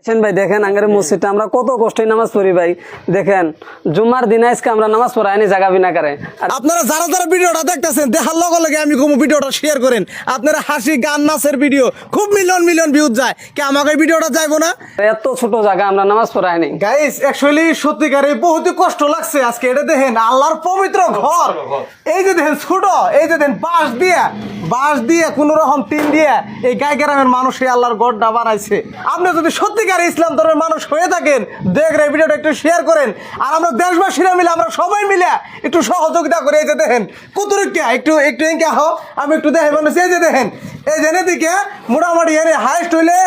ভাই দেখেন আঙ্গের মসজিদটা আমরা কত কষ্টে নামাজ পড়ি ভাই। দেখেন জুমার দিন আজকে আমরা নামাজ পড়াইনি জায়গা বিনা করে। আপনারা যারা যারা ভিডিওটা দেখতেছেন দেখার লগে লগে আমি কোনো ভিডিওটা শেয়ার করেন। আপনারা হাসি গান নাচের ভিডিও খুব মিলিয়ন মিলিয়ন ভিউজ যায়, কি আমাকে ভিডিওটা যাইবো না? এত ছোট জায়গা আমরা নামাজ পড়াইনি। গাইস অ্যাকচুয়ালি সত্যিকারে বহুত কষ্ট লাগছে আজকে। এটা দেখেন আল্লাহর পবিত্র ঘর, এই যে দেখেন ছোট, এই যে দেখেন বাঁশ দিয়ে কোন রকম টিন দিয়ে এই গাই গ্রামের মানুষ এই আল্লাহর ঘরটা বানাইছে। আপনি যদি সত্যিকার ইসলাম ধর্মের মানুষ হয়ে থাকেন দেখেন এই ভিডিওটা একটু শেয়ার করেন। আর আমরা দেশবাসীরা মিলে আমরা সবাই মিলে একটু সহযোগিতা করে। এই যে দেখেন কুতুরিকা একটু এঁকে হো আমি একটু দেখে মানুষ, এই যে দেখেন এই যে এদিকে মোটামুটি এনে হাইস্ট হইলে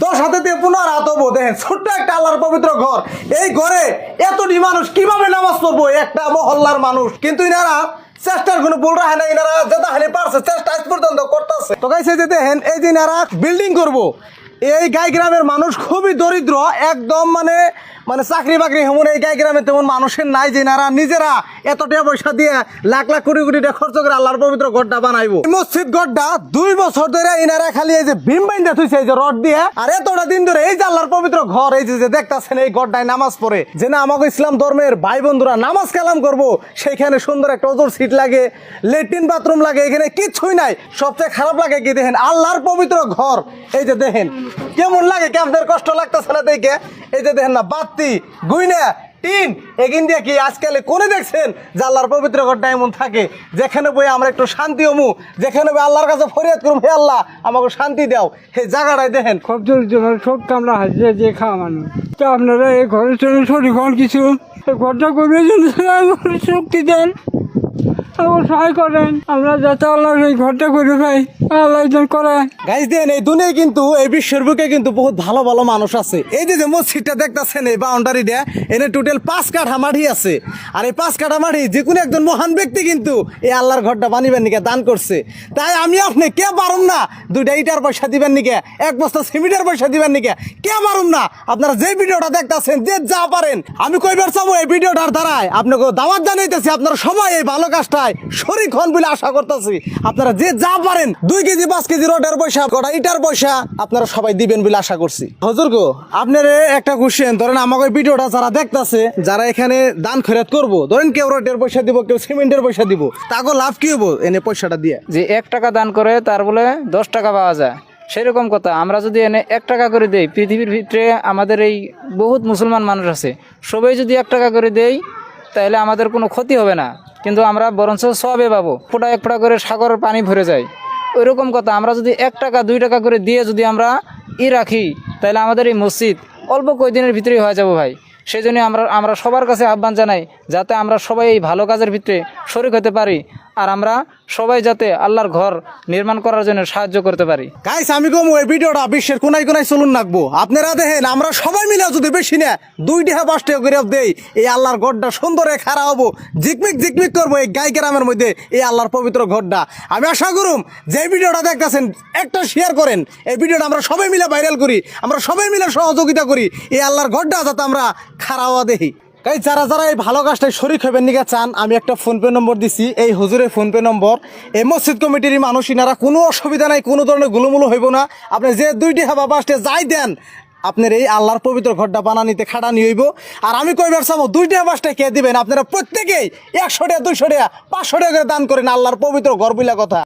10 হাতে দিয়ে 15 হাত হবো। দেখেন ছোট্ট একটা আল্লাহর পবিত্র ঘর, এই ঘরে এতটি মানুষ কিভাবে নামাজ পড়বো? একটা মহল্লার মানুষ, কিন্তু ইনারা চেষ্টার কোনো ভুল রাখে না। ইনারা যেটা হানি পারছে চেষ্টা আজ পর্যন্ত করতেছে। তো গাইছে যে দেখেন এই যে ইনারা বিল্ডিং করবো, এই গাই গ্রামের মানুষ খুবই দরিদ্র একদম, মানে চাকরি বাকরি হেমন এই গাই গ্রামে তেমন মানুষের নাই যে ইনারা নিজেরা এত টাকা পয়সা দিয়ে লাখ লাখ কোটি কোটি টাকা খরচ করে আল্লাহর পবিত্র ঘরটা বানাইবো। মসজিদ ঘরটা 2 বছর ধরে ইনারা খালি এই যে ভীম বাইন্দা থুইছে এই যে রড দিয়ে, আর এতটা দিন ধরে এই যে আল্লাহর পবিত্র ঘর এই যে দেখতাছেন এই ঘরটায় নামাজ পড়ে। যে না আমাকে ইসলাম ধর্মের ভাই বন্ধুরা নামাজ কালাম করবো, সেইখানে সুন্দর একটা ওজোর সিট লাগে, লেট্রিন বাথরুম লাগে, এখানে কিচ্ছুই নাই। সবচেয়ে খারাপ লাগে কি দেখেন আল্লাহর পবিত্র ঘর, এই যে দেখেন কেমন লাগে, কেমন কষ্ট লাগতেছে না দেখে। এই যে দেখেন না বাতি গুইনা টিন এগিন দিয়ে কি আজকাল কোনে দেখছেন যে আল্লাহর পবিত্র ঘরটা এমন থাকে যেখানে বই আমরা একটু শান্তি হমু, যেখানে বই আল্লাহর কাছে ফরিয়াদ করুম, হে আল্লাহ আমাকে শান্তি দাও। সেই জায়গাটায় দেখেন খুব দরিদ্র সব কামড়া হাজিয়ে দিয়ে খাওয়া মানুষ। তো আপনারা এই ঘরের জন্য শরীর হন কিছু ঘরটা করবে শক্তি দেন, আমার সহায় করেন, আমরা যাতে আল্লাহ এই ঘরটা করে পাই, আল্লাহ করে। গাইজ দেন এই দুনিয়ায় কিন্তু এই বিশ্বের বুকে কিন্তু বহুত ভালো ভালো মানুষ আছে। এই যে মসজিদটা দেখতেছেন এই বাউন্ডারিটা এনে টোটাল 5 কাঠা মাটি আছে। আর এই 5 কাঠা মাটি যে কোনো একজন মহান ব্যক্তি কিন্তু এই আল্লাহর ঘরটা বানিবেন নিকে দান করছে। তাই আমি আপনি কে পারুম না 2টা ইটার পয়সা দিবেন নিকে, 1 বস্তা সিমেন্টের পয়সা দিবেন নিকে, কে পারুম না? আপনারা যে ভিডিওটা দেখতেছেন যে যা পারেন, আমি কইবার চাবো এই ভিডিওটার দ্বারাই আপনাকে দাওয়াত জানাইতেছি আপনারা সবাই এই ভালো কাজটায় শরীক হন বলে আশা করতেছি। আপনারা যে যা পারেন 2 কেজি 5 কেজি রডের পয়সা, কটা ইটার পয়সা আপনারা সবাই দিবেন বলে আশা করছি। হুজুর গো আপনারা একটা কোশ্চেন ধরেন, আমাকে ভিডিওটা যারা দেখতেছে, যারা এখানে দান খয়রাত করবো, ধরেন কেউ রডের পয়সা দিব, কেউ সিমেন্টের পয়সা দিব, তাকে লাভ কি হবো এনে পয়সাটা দিয়ে? যে 1 টাকা দান করে তার বলে 10 টাকা পাওয়া যায়, সেরকম কথা। আমরা যদি এনে 1 টাকা করে দেই, পৃথিবীর ভিতরে আমাদের এই বহুত মুসলমান মানুষ আছে, সবাই যদি 1 টাকা করে দেই তাহলে আমাদের কোনো ক্ষতি হবে না, কিন্তু আমরা বরঞ্চ সবে পাবো। ফোঁটা 1 ফোঁটা করে সাগরের পানি ভরে যায়, ওইরকম কথা। আমরা যদি 1 টাকা 2 টাকা করে দিয়ে যদি আমরা রাখি তাহলে আমাদের এই মসজিদ অল্প কয়েকদিনের ভিতরেই হয়ে যাবো ভাই। সেই জন্য আমরা সবার কাছে আহ্বান জানাই যাতে আমরা সবাই এই ভালো কাজের ভিতরে শরিক হতে পারি, আর আমরা সবাই যাতে আল্লাহর ঘর নির্মাণ করার জন্য সাহায্য করতে পারি। গাইস আমি কম এই ভিডিওটা বিশ্বের কোনায় কোনায় চলুন রাখবো। আপনারা দেখেন আমরা সবাই মিলে যদি বেশি না 2 টাকা 5 টাকা করে দেই, এই আল্লাহর ঘরটা সুন্দরে খাড়া হবো, ঝিকমিক ঝিকমিক করবো এই গাই গ্রামের মধ্যে এই আল্লাহর পবিত্র ঘরটা। আমি আশা করুম যে ভিডিওটা দেখতেছেন একটা শেয়ার করেন, এই ভিডিওটা আমরা সবাই মিলে ভাইরাল করি, আমরা সবাই মিলে সহযোগিতা করি এই আল্লাহর ঘরটা যাতে আমরা খাড়া হওয়া দেখি। গাই যারা যারা এই ভালো কাজটাই শরিক হবেন নিকে চান, আমি একটা ফোনপে নম্বর দিছি, এই হুজুরের ফোনপে নম্বর। এই মসজিদ কমিটির মানুষ ইনারা কোনো অসুবিধা নাই, কোনো ধরনের গুলুমুলু হইব না। আপনি যে 2 টাকা বা 5 টাকা যাই দেন আপনার এই আল্লাহর পবিত্র ঘরটা বানানিতে খাটানি হইব। আর আমি কইবার চাবো 2 টাকা 5 টাকা কে দিবেন, আপনারা প্রত্যেকেই 100 টাকা 200 টাকা 500 টাকা করে দান করেন আল্লাহর পবিত্র ঘর বইলা কথা।